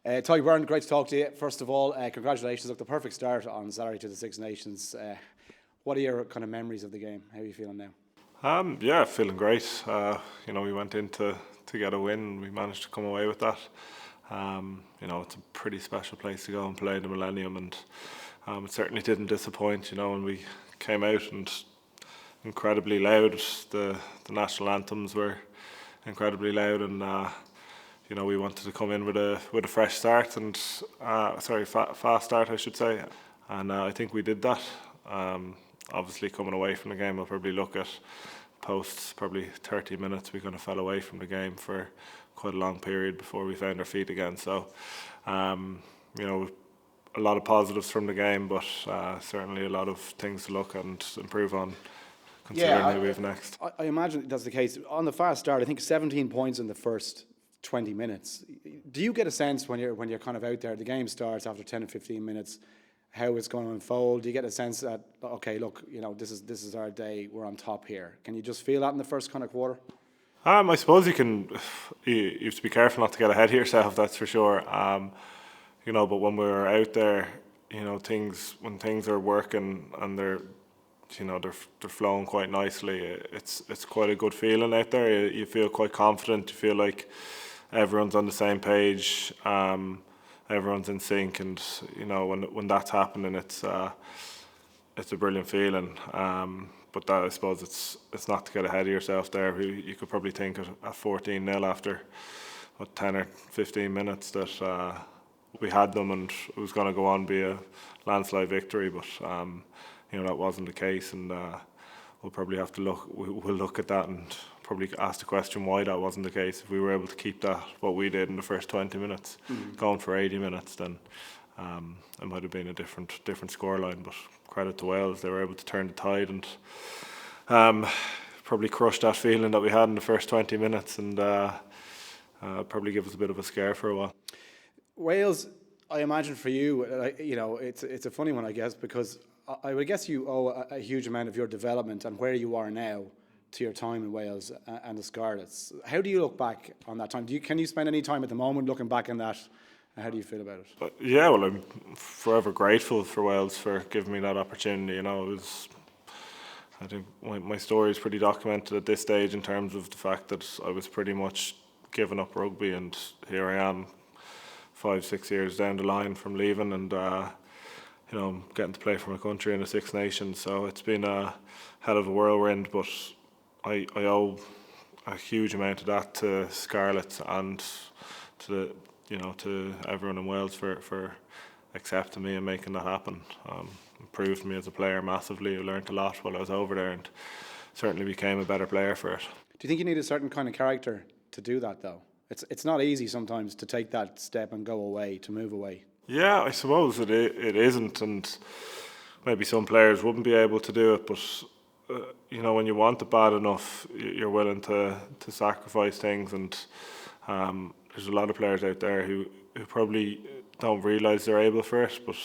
Tadhg Beirne, great to talk to you. First of all, congratulations. Look, the perfect start on Saturday to the Six Nations. What are your kind of memories of the game? How are you feeling now? Yeah, feeling great. We went in to get a win. We managed to come away with that. It's a pretty special place to go and play the Millennium, and it certainly didn't disappoint. When we came out and incredibly loud, the national anthems were incredibly loud, and we wanted to come in with a fresh start and fast start, I should say, and I think we did that. Obviously, coming away from the game, I'll probably look at post probably 30 minutes. We kind of fell away from the game for quite a long period before we found our feet again. So, a lot of positives from the game, but certainly a lot of things to look and improve on, considering who we have next. I imagine that's the case. On the fast start, I think 17 points in the first 20 minutes. Do you get a sense when you're kind of out there, the game starts after 10 or 15 minutes, how it's going to unfold? Do you get a sense that, okay, look, this is our day, we're on top here? Can you just feel that in the first kind of quarter? I suppose you have to be careful not to get ahead of yourself, that's for sure. But when we were out there, when things are working and they're flowing quite nicely, it's quite a good feeling out there. You feel quite confident. You feel like everyone's on the same page. Everyone's in sync, and when that's happening, it's a brilliant feeling. But that, I suppose, it's not to get ahead of yourself there. You could probably think at 14-0 after 10 or 15 minutes that we had them and it was going to go on and be a landslide victory. But that wasn't the case, and we'll probably have to we'll look at that and probably ask the question why that wasn't the case. If we were able to keep that, what we did in the first 20 minutes, going for 80 minutes, then it might have been a different scoreline. But credit to Wales, they were able to turn the tide and probably crush that feeling that we had in the first 20 minutes and probably give us a bit of a scare for a while. Wales, I imagine for you, it's a funny one, I guess, because I would guess you owe a huge amount of your development and where you are now to your time in Wales and the Scarlets. How do you look back on that time? Can you spend any time at the moment looking back on that? How do you feel about it? Yeah, well, I'm forever grateful for Wales for giving me that opportunity. I think my story is pretty documented at this stage in terms of the fact that I was pretty much giving up rugby, and here I am 5-6 years down the line from leaving, and getting to play for my country in the Six Nations. So it's been a hell of a whirlwind, but I owe a huge amount of that to Scarlets and to everyone in Wales for accepting me and making that happen. Improved me as a player massively. I learned a lot while I was over there, and certainly became a better player for it. Do you think you need a certain kind of character to do that, though? It's not easy sometimes to take that step and go away, to move away. Yeah, I suppose it isn't, and maybe some players wouldn't be able to do it, but when you want it bad enough, you're willing to sacrifice things, and there's a lot of players out there who probably don't realise they're able for it, but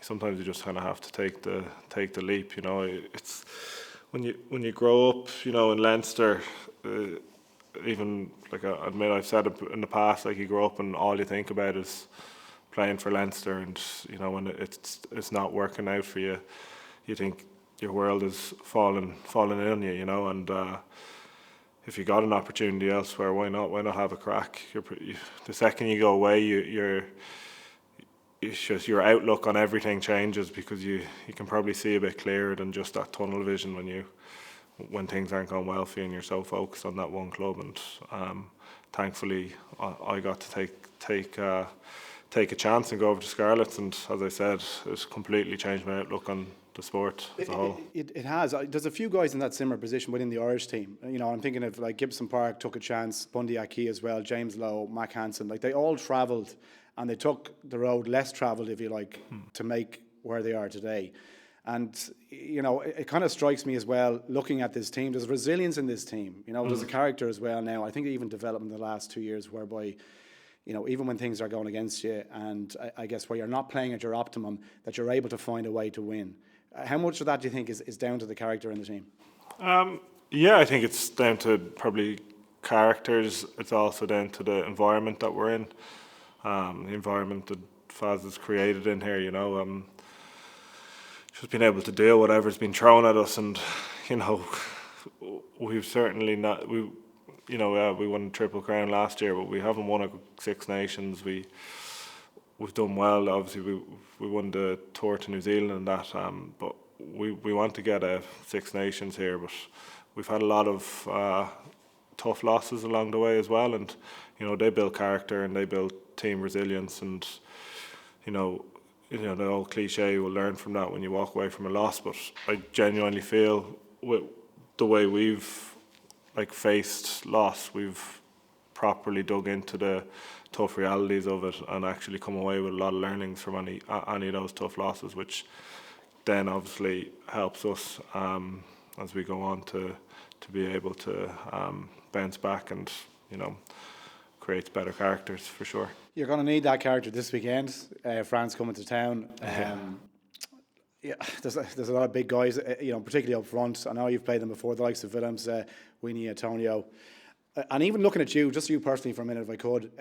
sometimes you just kind of have to take the leap. It's when you grow up, in Leinster. Even I admit, I've said it in the past, like, you grow up and all you think about is playing for Leinster, and when it's not working out for you, you think your world is falling in on you, and if you got an opportunity elsewhere, why not have a crack? The second you go away, it's just your outlook on everything changes, because you can probably see a bit clearer than just that tunnel vision when things aren't going well for you and you're so focused on that one club. And thankfully I got to take a chance and go over to Scarlets, and as I said, it's completely changed my outlook on the sport as a whole. It has. There's a few guys in that similar position within the Irish team. I'm thinking of Gibson Park took a chance, Bundy Aki as well, James Lowe, Mac Hansen. They all travelled, and they took the road less travelled, if you like, to make where they are today. And it kind of strikes me as well, looking at this team, there's resilience in this team. There's a character as well now. I think they even developed in the last 2 years, whereby even when things are going against you, and I guess where you're not playing at your optimum, that you're able to find a way to win. How much of that do you think is down to the character in the team? Yeah, I think it's down to probably characters. It's also down to the environment that we're in. the environment that Faz has created in here. Just being able to deal with whatever's been thrown at us, and we've certainly not we won the Triple Crown last year, but we haven't won a Six Nations. We've done well. Obviously, we won the tour to New Zealand and that, but we want to get a Six Nations here. But we've had a lot of tough losses along the way as well, and they build character and they build team resilience, and the old cliche, you will learn from that when you walk away from a loss. But I genuinely feel with the way we've faced loss, we've properly dug into the tough realities of it and actually come away with a lot of learnings from any of those tough losses, which then obviously helps us as we go on to be able to bounce back and creates better characters for sure. You're going to need that character this weekend. France coming to town. Yeah, there's a lot of big guys, particularly up front. I know you've played them before, the likes of Willems, Winnie, Antonio. And even looking at you, just you personally for a minute, if I could,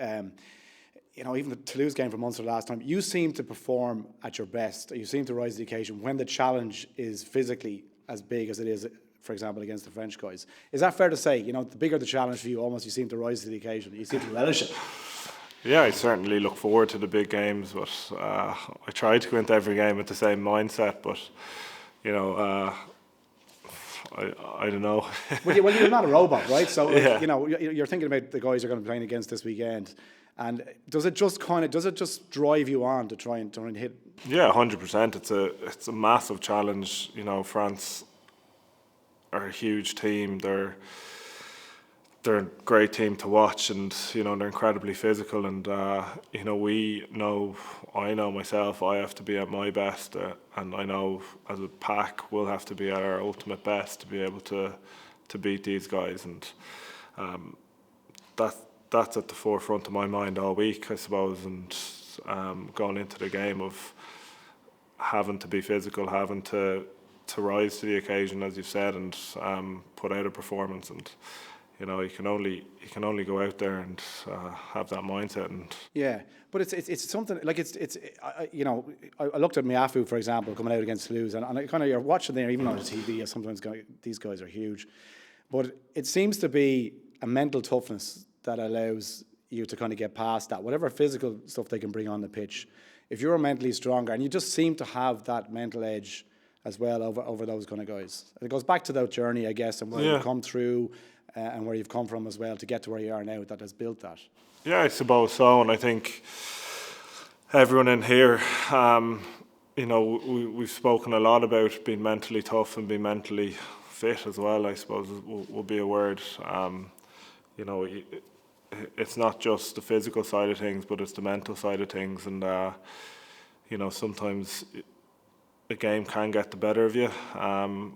even the Toulouse game for Munster last time, you seem to perform at your best. You seem to rise to the occasion when the challenge is physically as big as it is, for example, against the French guys. Is that fair to say? The bigger the challenge for you, almost you seem to rise to the occasion. You seem to relish it. Yeah, I certainly look forward to the big games, but I try to go into every game with the same mindset. But I don't know. well, you're not a robot, right? So yeah. You're thinking about the guys you're going to be playing against this weekend, and does it just drive you on to try and hit? Yeah, 100%. It's a massive challenge. France are a huge team. They're a great team to watch, and they're incredibly physical, and I know myself, I have to be at my best, and I know as a pack we'll have to be at our ultimate best to be able to beat these guys, and that's at the forefront of my mind all week, I suppose, and going into the game of having to be physical, having to rise to the occasion, as you've said, and put out a performance. And you can only go out there and have that mindset. And yeah, but it's something like I looked at Miafu, for example, coming out against Toulouse, and you're watching there, even on the TV. Sometimes these guys are huge, but it seems to be a mental toughness that allows you to kind of get past that, whatever physical stuff they can bring on the pitch. If you're mentally stronger, and you just seem to have that mental edge as well over those kind of guys. It goes back to that journey, I guess, and where you've come through. And where you've come from as well to get to where you are now, that has built that. Yeah, I suppose so, and I think everyone in here, we've spoken a lot about being mentally tough and being mentally fit as well. I suppose will be a word. It's not just the physical side of things, but it's the mental side of things, and sometimes the game can get the better of you, and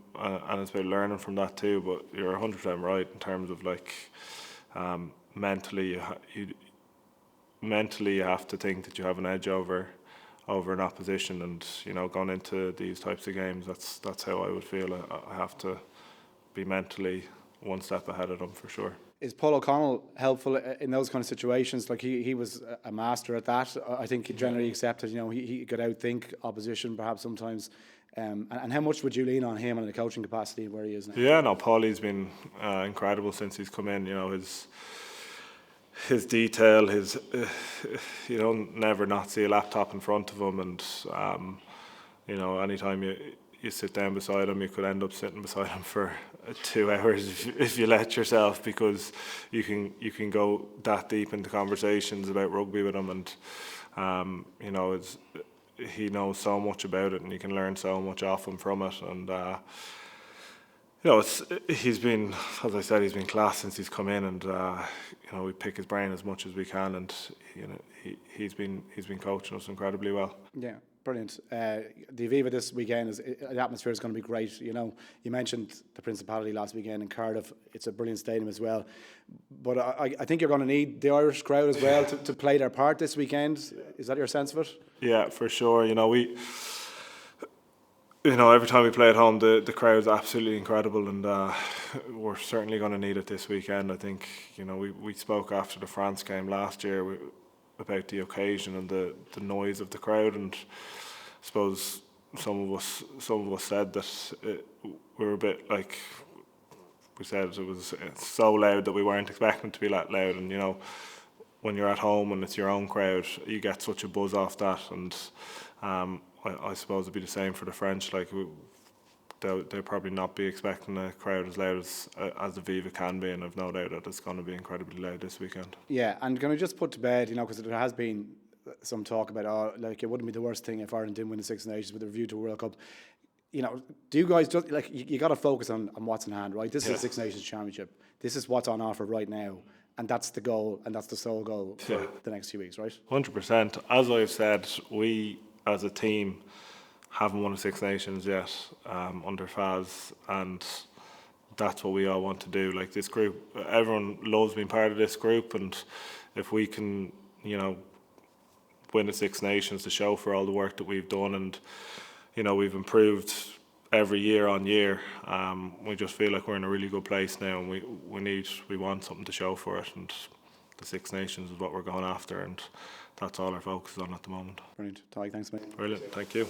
it's about learning from that too. But you're 100% right in terms of mentally, you have to think that you have an edge over an opposition, and going into these types of games, that's how I would feel. I have to be mentally one step ahead of them for sure. Is Paul O'Connell helpful in those kind of situations? Like he was a master at that. I think he generally accepted. He could outthink opposition perhaps sometimes. And how much would you lean on him in a coaching capacity where he is now? Yeah, no, Paulie's been incredible since he's come in. His detail, you don't never not see a laptop in front of him, and anytime you sit down beside him, you could end up sitting beside him for 2 hours if you let yourself, because you can go that deep into conversations about rugby with him, and he knows so much about it, and you can learn so much off him from it, and he's been, as I said, he's been class since he's come in, and we pick his brain as much as we can, and he's been coaching us incredibly well. Yeah. Brilliant. The Aviva this weekend, the atmosphere is going to be great. You mentioned the Principality last weekend in Cardiff. It's a brilliant stadium as well. But I think you're going to need the Irish crowd as well to play their part this weekend. Is that your sense of it? Yeah, for sure. Every time we play at home, the crowd's absolutely incredible, and we're certainly going to need it this weekend. I think we spoke after the France game last year. about the occasion and the noise of the crowd. And I suppose some of us said that we were a bit like, we said it was so loud that we weren't expecting it to be that loud. And when you're at home and it's your own crowd, you get such a buzz off that. And I suppose it'd be the same for the French. Like, they'll probably not be expecting a crowd as loud as the Viva can be, and I've no doubt that it's going to be incredibly loud this weekend. Yeah, and can I just put to bed, because there has been some talk about, it wouldn't be the worst thing if Ireland didn't win the Six Nations with a review to World Cup. Do you guys just, you got to focus on what's in hand, right? This is the Six Nations Championship. This is what's on offer right now, and that's the goal, and that's the sole goal for the next few weeks, right? 100%. As I've said, we as a team haven't won the Six Nations yet under Faz, and that's what we all want to do. Like, this group, everyone loves being part of this group, and if we can, win the Six Nations to show for all the work that we've done, and we've improved every year on year. We just feel like we're in a really good place now, and we want something to show for it, and the Six Nations is what we're going after, and that's all our focus is on at the moment. Brilliant. Tadhg, thanks, mate. Brilliant. Thank you.